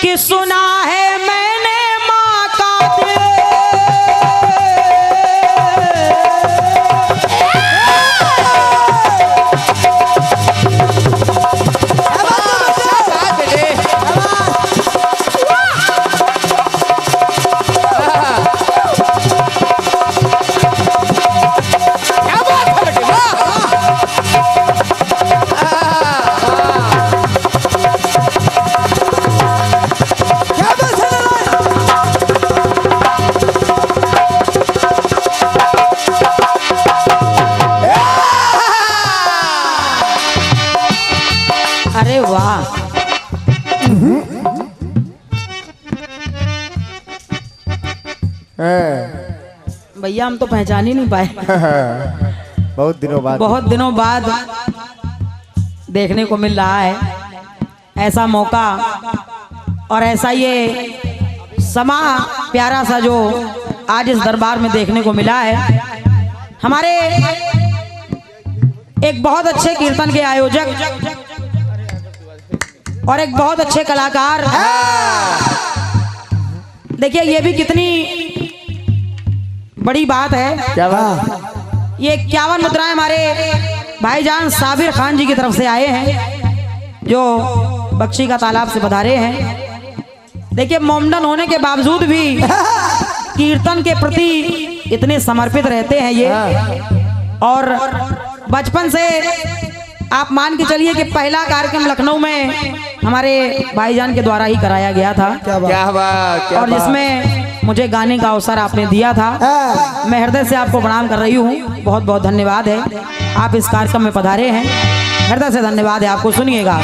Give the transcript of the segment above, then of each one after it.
कि सुना है मैंने माँ का दिल। अरे वाह, भैया हम तो पहचान ही नहीं पाए। बहुत दिनों बाद देखने को मिल रहा है ऐसा मौका और ऐसा ये समा प्यारा सा जो आज इस दरबार में देखने को मिला है। हमारे एक बहुत अच्छे कीर्तन के आयोजक और एक बहुत अच्छे कलाकार, देखिए ये भी कितनी बड़ी बात है। क्या बात? ये 51 मुद्राएं हमारे भाईजान साबिर खान जी की तरफ से आए हैं जो बख्शी का तालाब से पधारे हैं। देखिए मोमडन होने के बावजूद भी कीर्तन के प्रति इतने समर्पित रहते हैं ये। और बचपन से आप मान के चलिए कि पहला कार्यक्रम लखनऊ में हमारे भाईजान के द्वारा ही कराया गया था। क्या बात? और जिसमें मुझे गाने का अवसर आपने दिया था। मैं हृदय से आपको प्रणाम कर रही हूँ, बहुत बहुत धन्यवाद है। आप इस कार्यक्रम में पधारे हैं, हृदय से धन्यवाद है आपको। सुनिएगा,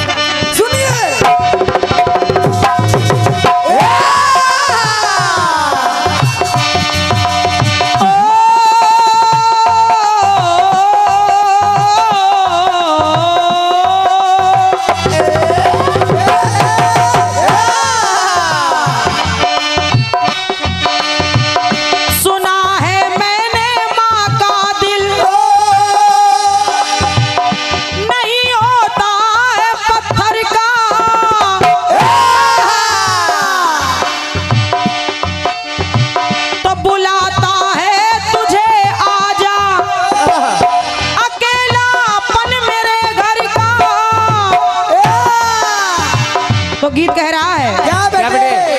गीत कह रहा है क्या बेटे?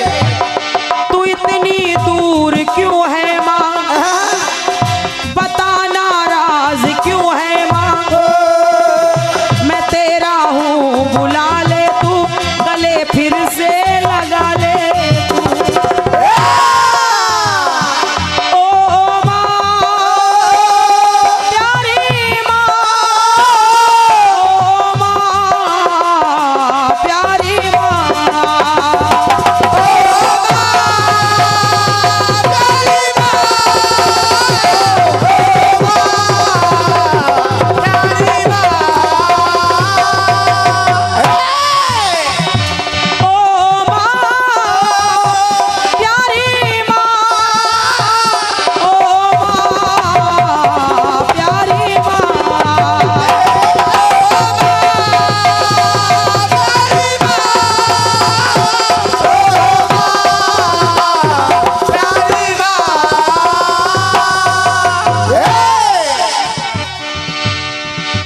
तू इतनी दूर क्यों है माँ, बताना राज क्यों है माँ। मैं तेरा हूँ बुला ले तू, गले फिर से लगा ले तू। ओ माँ प्यारी माँ, ओ माँ प्यारी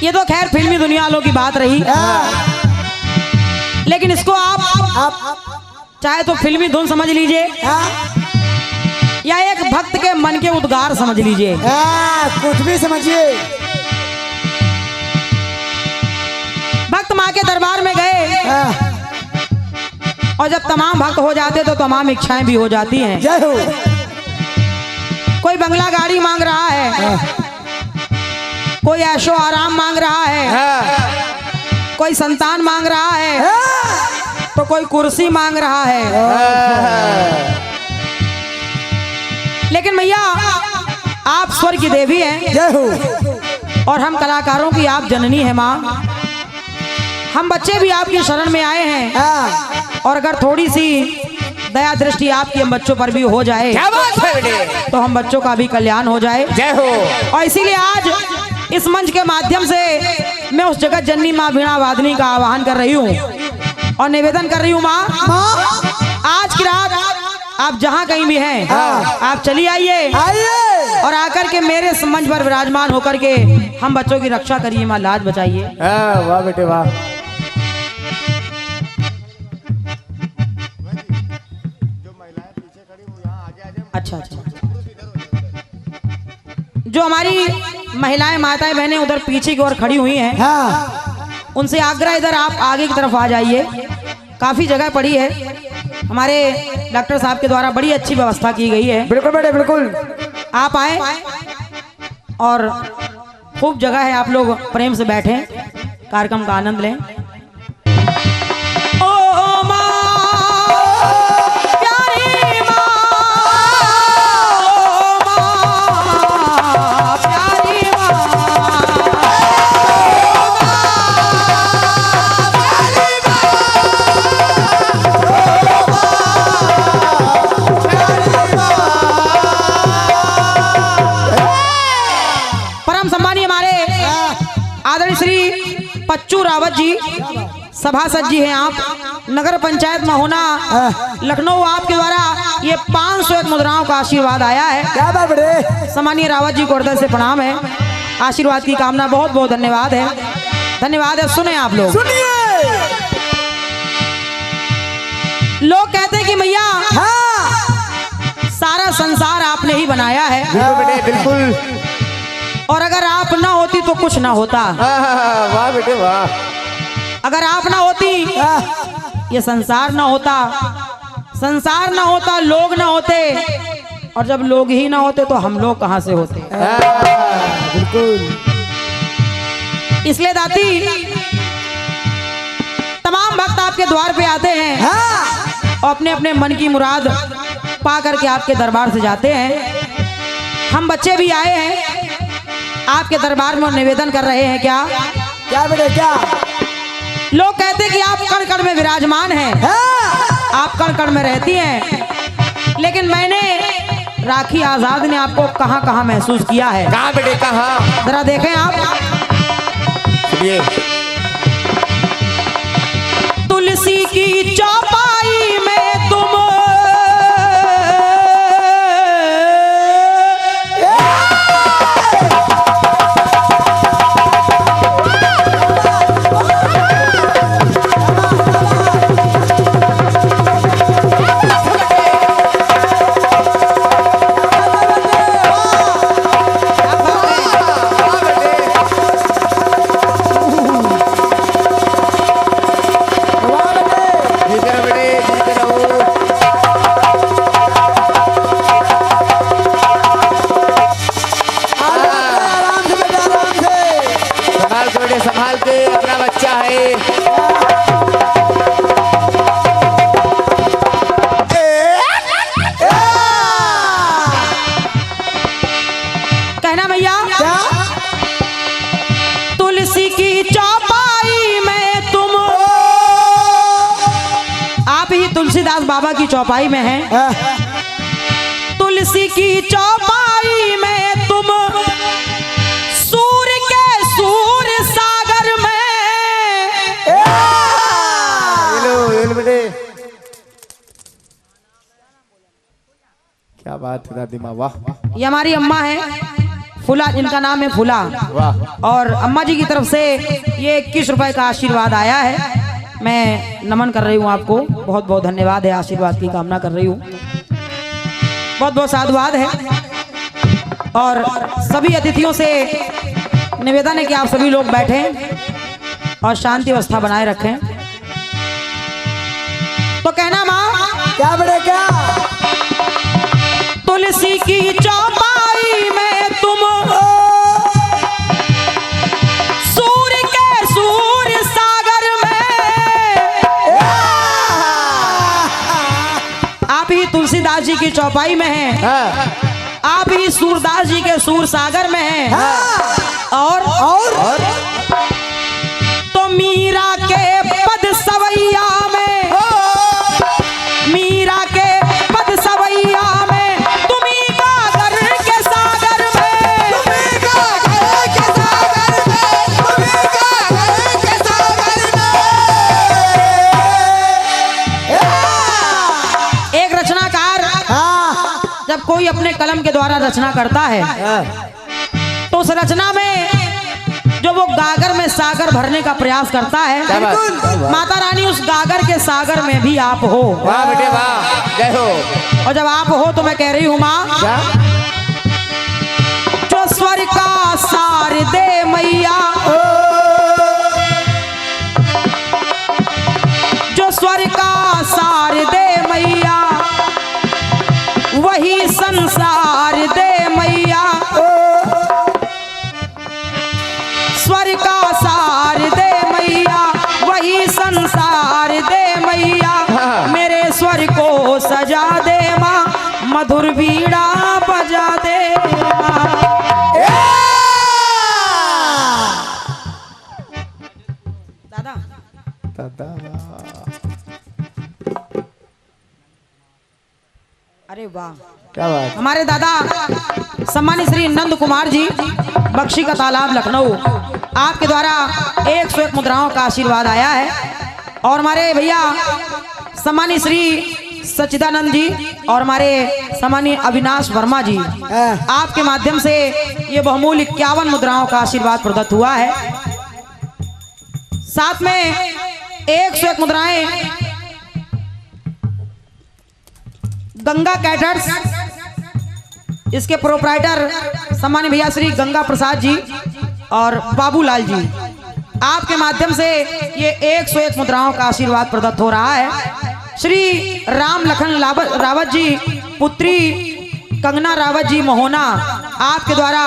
ये तो खैर फिल्मी दुनिया वालों की बात रही, लेकिन इसको आप चाहे तो फिल्मी धुन समझ लीजिए या एक भक्त के मन के उद्गार समझ लीजिए। कुछ भी समझिए। भक्त माँ के दरबार में गए और जब तमाम भक्त हो जाते तो तमाम इच्छाएं भी हो जाती हैं। जय हो। कोई बंगला गाड़ी मांग रहा है, कोई ऐशो आराम मांग रहा है, कोई संतान मांग रहा है, तो कोई कुर्सी मांग रहा है। लेकिन भैया आप स्वर्ग की देवी हैं। जय हो। और हम कलाकारों की आप जननी है माँ। हम बच्चे भी आपकी शरण में आए हैं और अगर थोड़ी सी दया दृष्टि आपकी हम बच्चों पर भी हो जाए, क्या बात है बेटे? तो हम बच्चों का भी कल्याण हो जाए। जय हो। और इसीलिए आज इस मंच के माध्यम से मैं उस जगत जननी माँ वीणा वादनी का आह्वान कर रही हूँ और निवेदन कर रही हूँ माँ आप जहाँ कहीं भी हैं आप चली आइए आइए और आकर के मेरे मंच पर विराजमान होकर के हम बच्चों की रक्षा करिए, माँ लाज बचाइए। वाह बेटे वाह। अच्छा अच्छा, जो हमारी महिलाएं माताएं बहनें उधर पीछे की ओर खड़ी हुई हैं, हाँ उनसे आग्रह इधर आप आगे की तरफ आ जाइए। काफी जगह पड़ी है, हमारे डॉक्टर साहब के द्वारा बड़ी अच्छी व्यवस्था की गई है। बिल्कुल बेटे बिल्कुल। आप आए और खूब जगह है, आप लोग प्रेम से बैठें, कार्यक्रम का आनंद लें। ओ माँ, प्यारी माँ, ओ माँ, प्यारी माँ, परम सम्मानीय हमारे आदरणीय श्री पच्चू रावत जी सभासद जी हैं आप, नगर पंचायत महोना लखनऊ, आपके द्वारा ये 501 मुद्राओं का आशीर्वाद आया है। क्या बात बेटे। सम्मानीय रावत जी को हृदय से प्रणाम है, आशीर्वाद की कामना, बहुत बहुत धन्यवाद है, धन्यवाद है। सुने आप लोग, सुनिए। लोग कहते हैं कि मैया हाँ सारा संसार आपने ही बनाया है, बिल्कुल बेटे बिल्कुल। और अगर आप ना होती तो कुछ ना होता। वाह बेटे वाह। अगर आप ना होती ये संसार ना होता, संसार ना होता, लोग ना होते, और जब लोग ही ना होते तो हम लोग कहां से होते। बिल्कुल। इसलिए दाती तमाम भक्त आपके द्वार पे आते हैं और अपने अपने मन की मुराद पा करके आपके दरबार से जाते हैं। हम बच्चे भी आए हैं आपके दरबार में, निवेदन कर रहे हैं। क्या क्या बेटे क्या। लोग कहते हैं कि आप कण कण में विराजमान हैं, आप कण कण में रहती हैं, लेकिन मैंने राखी आजाद ने आपको कहां कहां महसूस किया है। कहाँ बेटे कहाँ। जरा देखें आप। सुनिए। तुलसी की चौपाई में तुम संभाल के, अपना बच्चा है। कहना भैया क्या। तुलसी की चौपाई में तुम, आप ही तुलसीदास बाबा की चौपाई में हैं। तुलसी की चौपाई में तुम, सूर्य के सूर्य सागर में। ये लो बेटे। क्या बात है दादी माँ, वाह। ये हमारी अम्मा है फूला, इनका नाम है फूला, वाह। और अम्मा जी की तरफ से ये 21 रुपए का आशीर्वाद आया है। मैं नमन कर रही हूँ आपको, बहुत बहुत धन्यवाद है, आशीर्वाद की कामना कर रही हूँ, बहुत बहुत साधुवाद है। और सभी अतिथियों से निवेदन है कि आप सभी लोग बैठें और शांति अवस्था बनाए रखें। तो कहना माँ क्या बेटे क्या। तुलसी की चौपाई में तुम, सूर्य के सूर्य सागर में। आप ही तुलसीदास जी की चौपाई में हैं, आप ही सूरदास जी के सूर सागर में हैं। और तो मीरा के पद सवैया में, मीरा के पद सवैया में, तुम्ही गागर के सागर में, तुम्ही गागर के सागर में, तुम्ही गागर के सागर में। एक रचनाकार जब कोई अपने कलम के द्वारा रचना करता है तो उस रचना में जो वो गागर में सागर भरने का प्रयास करता है, माता रानी उस गागर के सागर में भी आप हो। वाह बेटे वाह, जय हो। और जब आप हो तो मैं कह रही हूँ माँ, जो स्वर का सार दे मैया, जो स्वर का सार दे मैया, वही संसार दे मैया, स्वर का सार दे मैया, वही संसार दे मैया, मेरे स्वर को सजा दे माँ, मधुर बीड़ा बजा दे माँ। दादा अरे वाह, क्या बात। हमारे दादा सम्मानित श्री नंद कुमार जी, बख्शी का तालाब लखनऊ, आपके द्वारा 101 मुद्राओं का आशीर्वाद आया है। और हमारे भैया सम्मानित श्री सच्चिदानंद जी और हमारे सम्मानित अविनाश वर्मा जी, आपके माध्यम से ये बहुमूल्य 51 मुद्राओं का आशीर्वाद प्रदत्त हुआ है। साथ में 101 मुद्राएं गंगा कैटर्स, इसके प्रोप्राइटर सम्मानित भैया श्री गंगा प्रसाद जी और बाबूलाल जी, आपके माध्यम से ये 101 मुद्राओं का आशीर्वाद प्रदत्त हो रहा है। श्री राम लखन रावत जी, पुत्री कंगना रावत जी मोहना, आपके द्वारा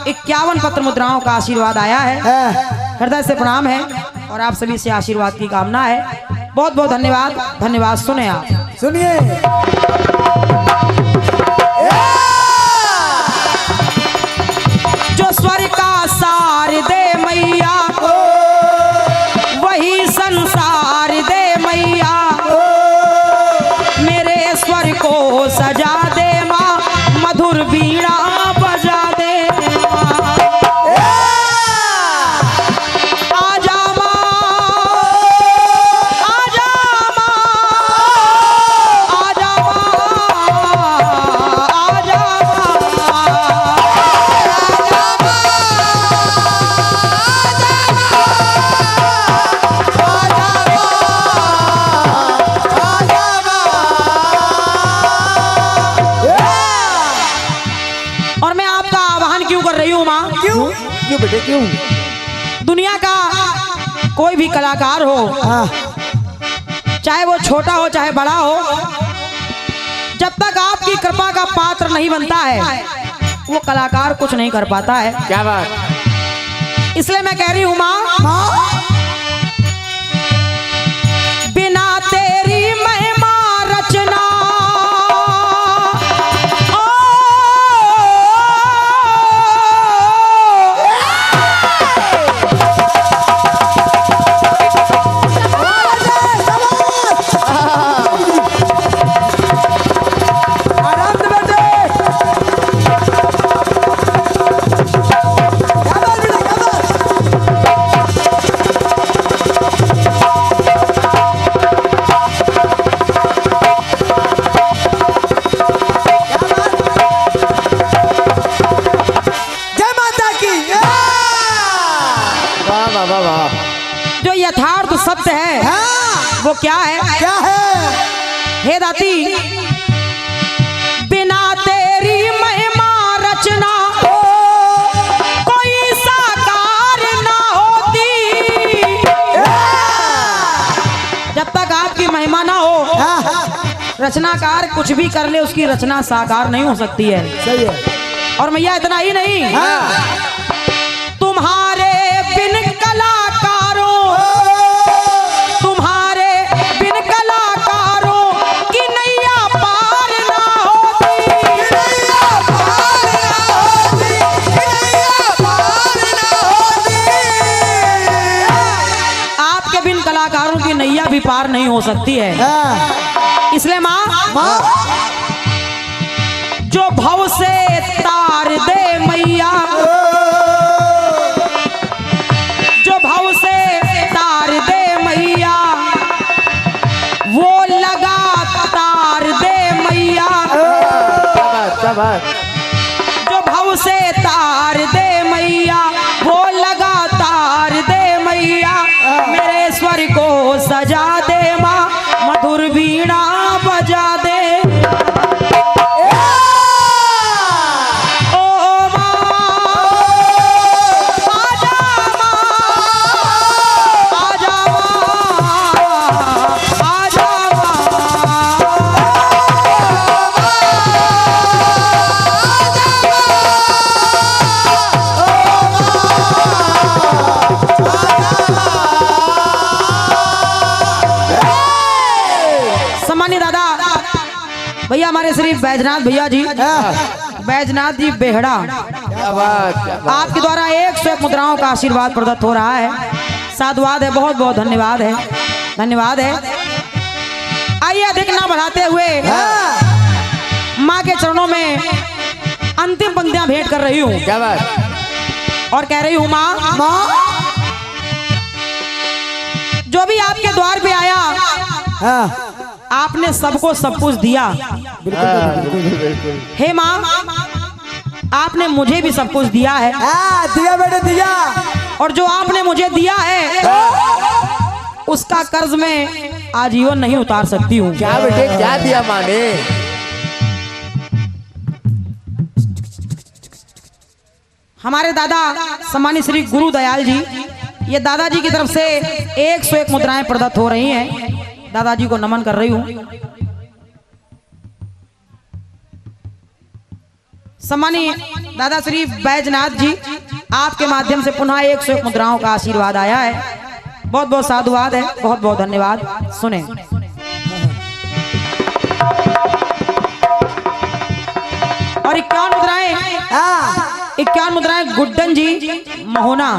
51 पत्र मुद्राओं का आशीर्वाद आया है। हृदय से प्रणाम है और आप सभी से आशीर्वाद की कामना है। बहुत बहुत धन्यवाद, धन्यवाद। सुने आप, सुनिए। जो स्वर का सार दे मैया, वही संसार दे मैया, मेरे स्वर को सजा दे माँ, मधुर बीड़ा बजा दे माँ। आजा माँ, आजा माँ, आजा माँ, आजा और मैं आपका आह्वान क्यों कर रही हूँ माँ? क्यों क्यों बेटे क्यों? दुनिया का कोई भी कलाकार हो, चाहे वो छोटा हो चाहे बड़ा हो, जब तक आपकी कृपा का पात्र नहीं बनता है वो कलाकार कुछ नहीं कर पाता है। क्या बात। इसलिए मैं कह रही हूँ माँ, बिना तेरी महिमा रचना जो यथार्थ सत्य है वो क्या है? क्या है? हे दाती, बिना तेरी महिमा रचना कोई साकार ना होती। जब तक आपकी महिमा ना हो, रचनाकार कुछ भी कर ले उसकी रचना साकार नहीं हो सकती है। सही है। और मैया इतना ही नहीं, तुम्हारे बिन कलाकारों, तुम्हारे बिन कलाकारों की नैया पार ना होती, नैया पार ना होती, नैया पार ना होती। आपके बिन कलाकारों की नैया भी पार नहीं हो सकती है। इसलिए माँ, जो भव से तार दे मैया, जो भव से तार दे मैया, वो लगा तार दे मैया, बात। जो भव से तार दे मैया वो लगातार दे मैया, मेरे स्वर को सजा दे माँ, मधुर वीणा बजा दे। भैया हमारे श्री बैजनाथ भैया जी, बैजनाथ जी बेहड़ा, क्या बात, क्या बात। आपके द्वारा 101 मुद्राओं का आशीर्वाद प्रदत्त हो रहा है। साधुवाद है, बहुत बहुत धन्यवाद है, धन्यवाद है। आइए अधिक ना बढ़ाते हुए माँ के चरणों में अंतिम पंक्तियां भेंट कर रही हूँ। क्या बात। और कह रही हूँ माँ, जो भी आपके द्वार पे आया आपने सबको सब कुछ दिया। बिल्कुल। हे माँ, आपने मुझे भी सब कुछ दिया है। दिया बेटे दिया। और जो आपने मुझे दिया है उसका कर्ज मैं आजीवन नहीं उतार सकती हूँ। क्या बेटे क्या दिया माँ ने? हमारे दादा सम्मानित श्री गुरु दयाल जी, ये दादाजी की तरफ से 101 मुद्राएं प्रदत्त हो रही हैं। दादाजी को नमन कर रही हूँ। सम्मानित दादा श्री बैजनाथ जी, आपके माध्यम से पुनः 101 मुद्राओं का आशीर्वाद आया है। बहुत बहुत साधुवाद है, बहुत बहुत धन्यवाद। सुने। और 51 मुद्राएं, 51 मुद्राएं गुड्डन जी महोना,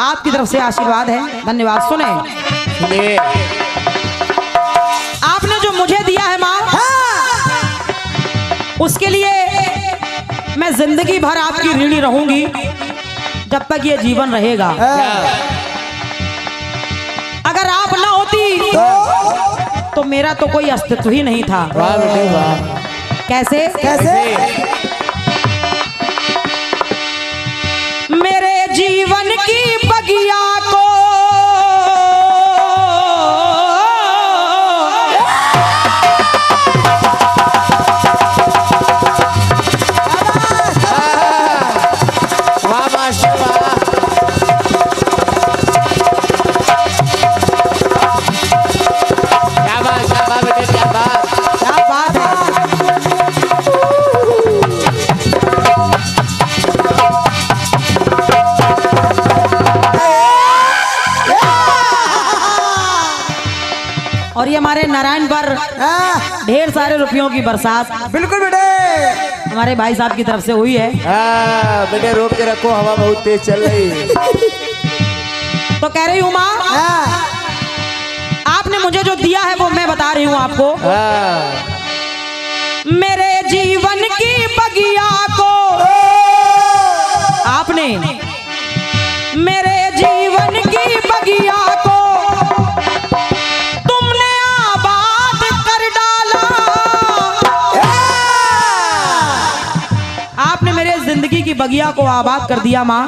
आपकी तरफ से आशीर्वाद है, धन्यवाद। सुने। आपने जो मुझे दिया है माँ, उसके लिए मैं जिंदगी भर आपकी ऋणी रहूंगी जब तक ये जीवन रहेगा। अगर आप ना होती तो मेरा तो कोई अस्तित्व ही नहीं था। वाह बेटे वाह। कैसे? मेरे जीवन की बगिया को और ये हमारे नारायण पर ढेर सारे रुपयों की बरसात बिल्कुल बेटे हमारे भाई साहब की तरफ से हुई है। बेटे रोक के रखो, हवा बहुत तेज चल रही है। तो कह रही हूँ माँ, आपने मुझे जो दिया है वो मैं बता रही हूँ आपको। मेरे जीवन की बगिया को आपने, मेरे जीवन की बगिया को तुमने आबाद कर डाला। आपने मेरे जिंदगी की बगिया को आबाद कर दिया माँ।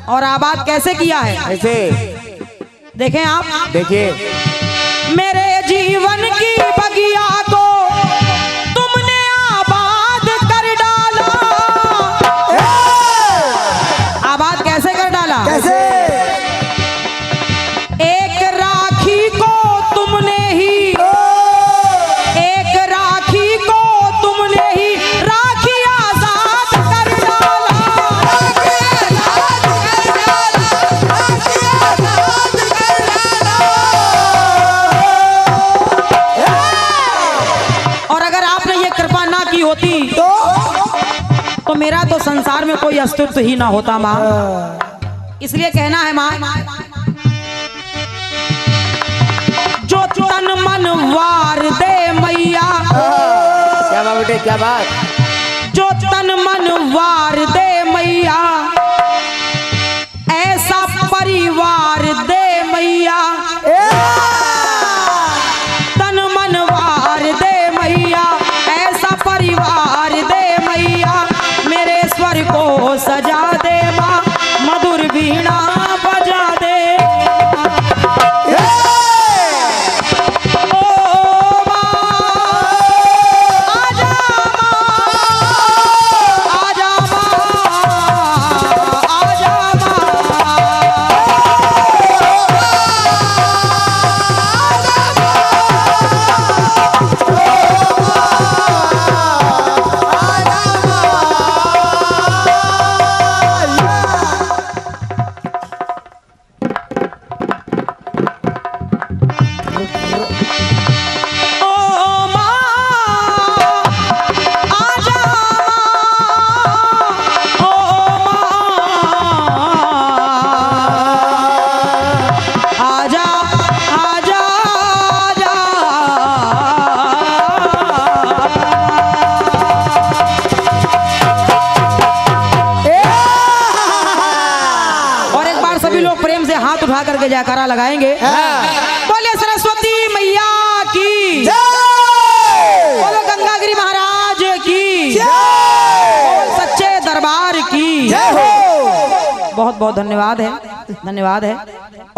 और आबाद कैसे किया है? ऐसे देखें आप, देखिए। मेरे जीवन की बगिया को तुमने आबाद कर डाला। आबाद कैसे कर डाला? कैसे? एक राखी को तुमने ही, एक राखी को तुमने ही राखी आजाद कर डाला। और अगर आपने ये कृपा ना की होती तो मेरा तो संसार में कोई अस्तित्व ही ना होता माँ। इसलिए कहना है माँ, जो तन मन वार दे मैया। क्या बात बेटे क्या बात। जो तन मन वार दे मैया, ऐसा परिवार दे मैया। तन मन वार दे मैया, ऐसा परिवार दे दबा करके जयकारा लगाएंगे। बोले सरस्वती मैया की, बोलो गंगागिरी महाराज की, बोल सच्चे दरबार की। बहुत बहुत धन्यवाद है, धन्यवाद है।